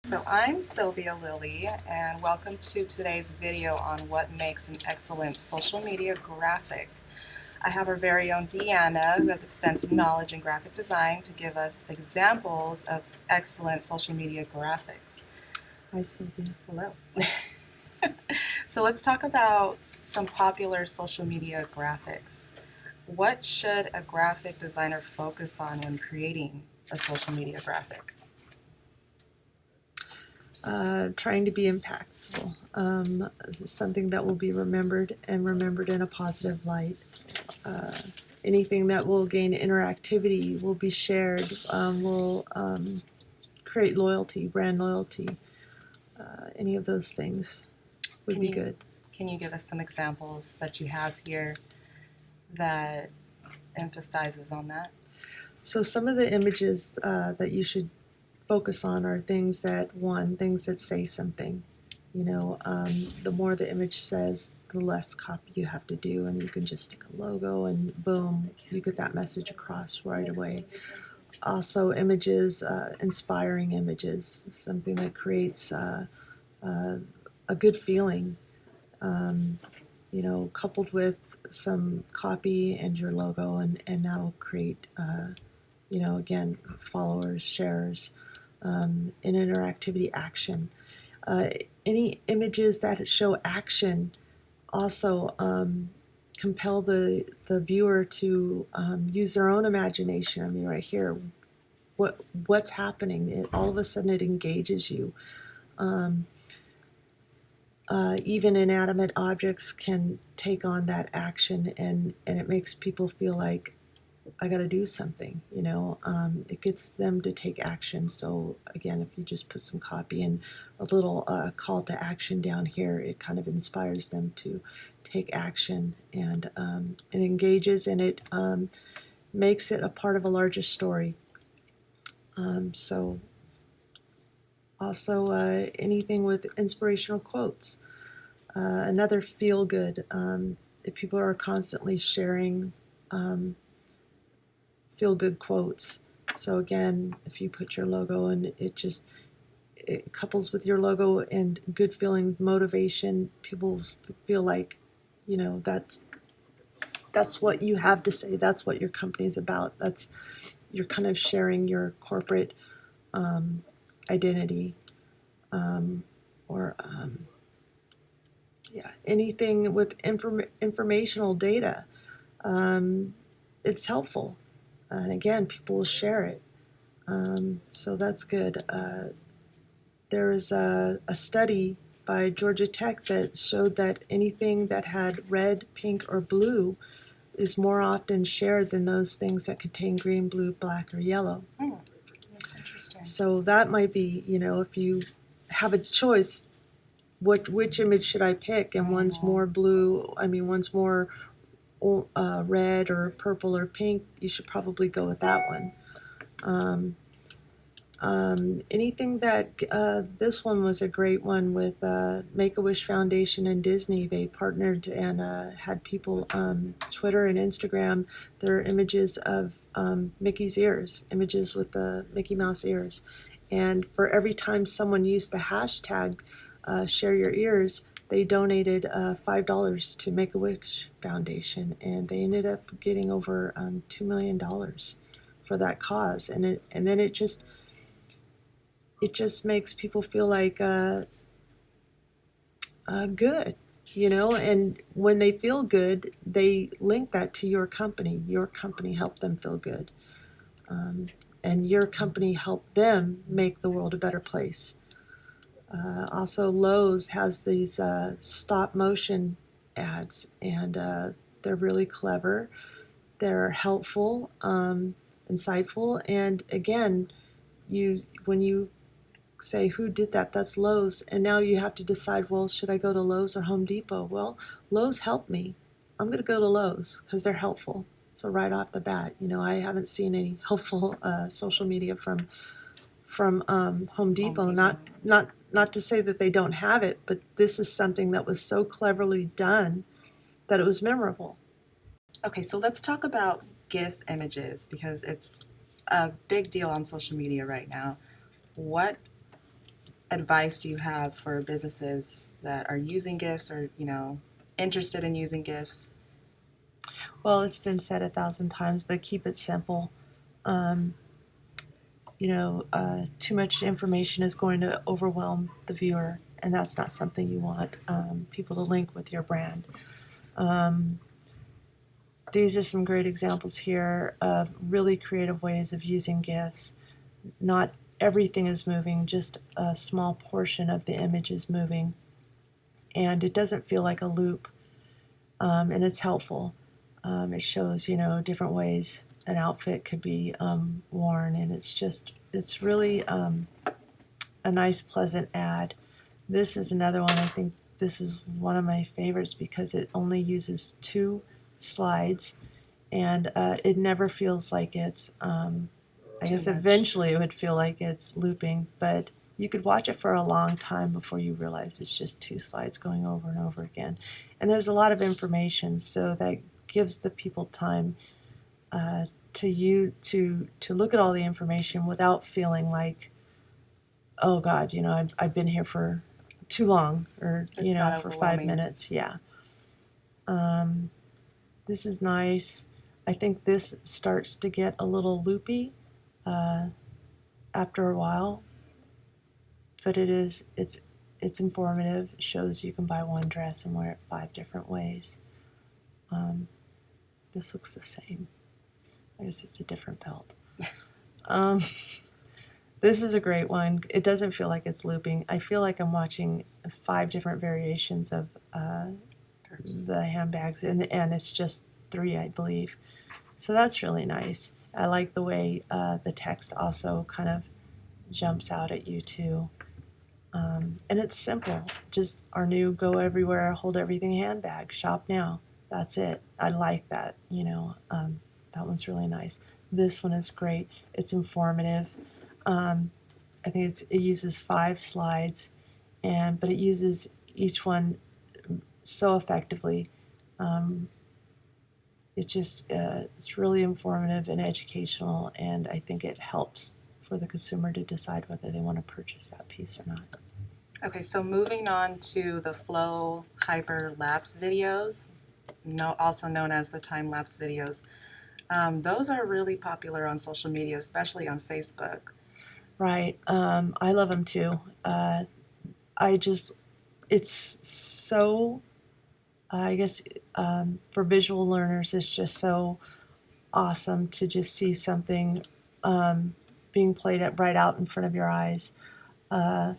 So I'm Sylvia Lilly, and welcome to today's video on what makes an excellent social media graphic. I have our very own Deanna, who has extensive knowledge in graphic design, to give us examples of excellent social media graphics. Hi, Sylvia. Hello. So let's talk about some popular social media graphics. What should a graphic designer focus on when creating a social media graphic? Trying to be impactful, something that will be remembered and remembered in a positive light. Uh, Anything that will gain interactivity will be shared, will create loyalty, brand loyalty. Any of those things would be good. Can you give us some examples that you have here that emphasizes on that? So some of the images that you should focus on are things that say something. The more the image says, the less copy you have to do, and you can just stick a logo and boom, you get that message across right away. Also, images, inspiring images, something that creates a good feeling, coupled with some copy and your logo, and that'll create, again, followers, shares, and interactivity action. Uh, any images that show action also compel the viewer to use their own imagination. I mean, right here, what's happening? All of a sudden, it engages you. Um, Even inanimate objects can take on that action, and it makes people feel like I got to do something. It gets them to take action. So again, if you just put some copy and a little call to action down here, it kind of inspires them to take action, and it engages, and it makes it a part of a larger story. So also anything with inspirational quotes. Another feel good. If people are constantly sharing feel good quotes. So again, if you put your logo and it couples with your logo and good feeling, motivation, people feel like, that's what you have to say. That's what your company's about. You're kind of sharing your corporate identity, or anything with informational data. It's helpful, and again, people will share it. So that's good. There is a study by Georgia Tech that showed that anything that had red, pink, or blue is more often shared than those things that contain green, blue, black, or yellow. That's interesting. So that might be, if you have a choice, which image should I pick? And one's more blue, one's more red or purple or pink, you should probably go with that one. Anything that this one was a great one with Make-A-Wish Foundation and Disney. They partnered and had people Twitter and Instagram their images of Mickey's ears, images with the Mickey Mouse ears. And for every time someone used the hashtag share your ears, they donated $5 to Make-A-Wish Foundation, and they ended up getting over $2 million for that cause. And then it just makes people feel like good, and when they feel good, they link that to your company. Your company helped them feel good, and your company helped them make the world a better place. Also, Lowe's has these stop motion ads, and they're really clever. They're helpful, insightful, and again, when you say who did that, that's Lowe's, and now you have to decide, well, should I go to Lowe's or Home Depot? Well, Lowe's helped me. I'm going to go to Lowe's because they're helpful. So right off the bat, I haven't seen any helpful social media from Home Depot. Not to say that they don't have it, but this is something that was so cleverly done that it was memorable. Okay, so let's talk about GIF images because it's a big deal on social media right now. What advice do you have for businesses that are using GIFs or, interested in using GIFs? Well, it's been said 1,000 times, but keep it simple. Um, too much information is going to overwhelm the viewer, and that's not something you want people to link with your brand. These are some great examples here of really creative ways of using GIFs. Not everything is moving, just a small portion of the image is moving, and it doesn't feel like a loop, and it's helpful. It shows, different ways an outfit could be worn, and it's really a nice, pleasant ad. This is another one. I think this is one of my favorites because it only uses 2 slides, and it never feels like it's. I guess much. eventually it would feel like it's looping, but you could watch it for a long time before you realize it's just 2 slides going over and over again. And there's a lot of information, so that gives the people time to look at all the information without feeling like, oh God, I've been here for too long, or It's not for 5 overwhelming. minutes. Yeah. This is nice. I think this starts to get a little loopy after a while, but it's informative. It shows you can buy one dress and wear it 5 different ways. This looks the same. I guess it's a different belt. This is a great one. It doesn't feel like it's looping. I feel like I'm watching 5 different variations of the handbags, and it's just 3, I believe. So that's really nice. I like the way the text also kind of jumps out at you too. And it's simple. Just our new go everywhere, hold everything handbag. Shop now. That's it. I like that. That one's really nice. This one is great. It's informative. I think it uses 5 slides, but it uses each one so effectively. It's really informative and educational, and I think it helps for the consumer to decide whether they want to purchase that piece or not. Okay, so moving on to the Flow Hyper Lapse videos, also known as the time lapse videos. Those are really popular on social media, especially on Facebook. Right. I love them too. It's so, I guess, for visual learners, it's just so awesome to just see something being played right out in front of your eyes. I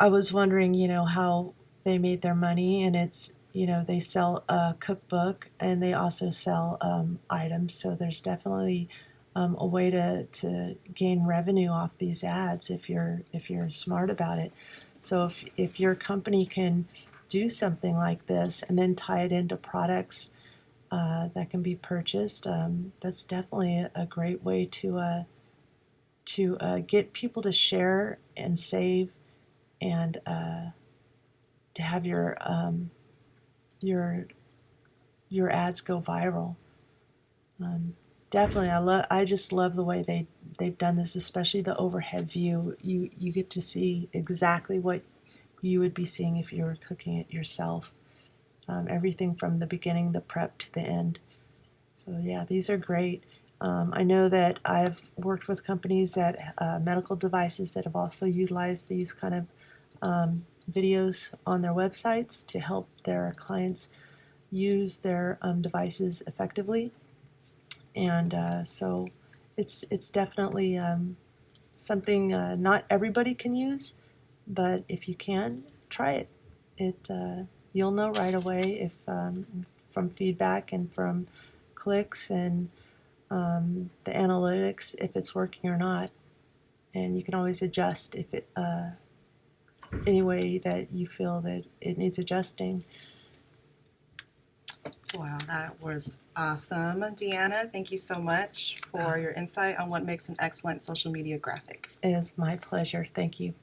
was wondering, how they made their money, and it's, they sell a cookbook and they also sell items. So there's definitely a way to gain revenue off these ads if you're smart about it. So if your company can do something like this and then tie it into products that can be purchased, that's definitely a great way to get people to share and save, and to have your ads go viral. Definitely, I just love the way they've done this, especially the overhead view. You get to see exactly what you would be seeing if you were cooking it yourself. Everything from the beginning, the prep, to the end. So yeah, these are great. I know that I've worked with companies that medical devices that have also utilized these kind of videos on their websites to help their clients use their devices effectively. And so it's definitely something not everybody can use, but if you can, try it. You'll know right away if from feedback and from clicks and the analytics if it's working or not. And you can always adjust if it any way that you feel that it needs adjusting. Wow, that was awesome. Deanna, thank you so much for your insight on what makes an excellent social media graphic. It is my pleasure. Thank you.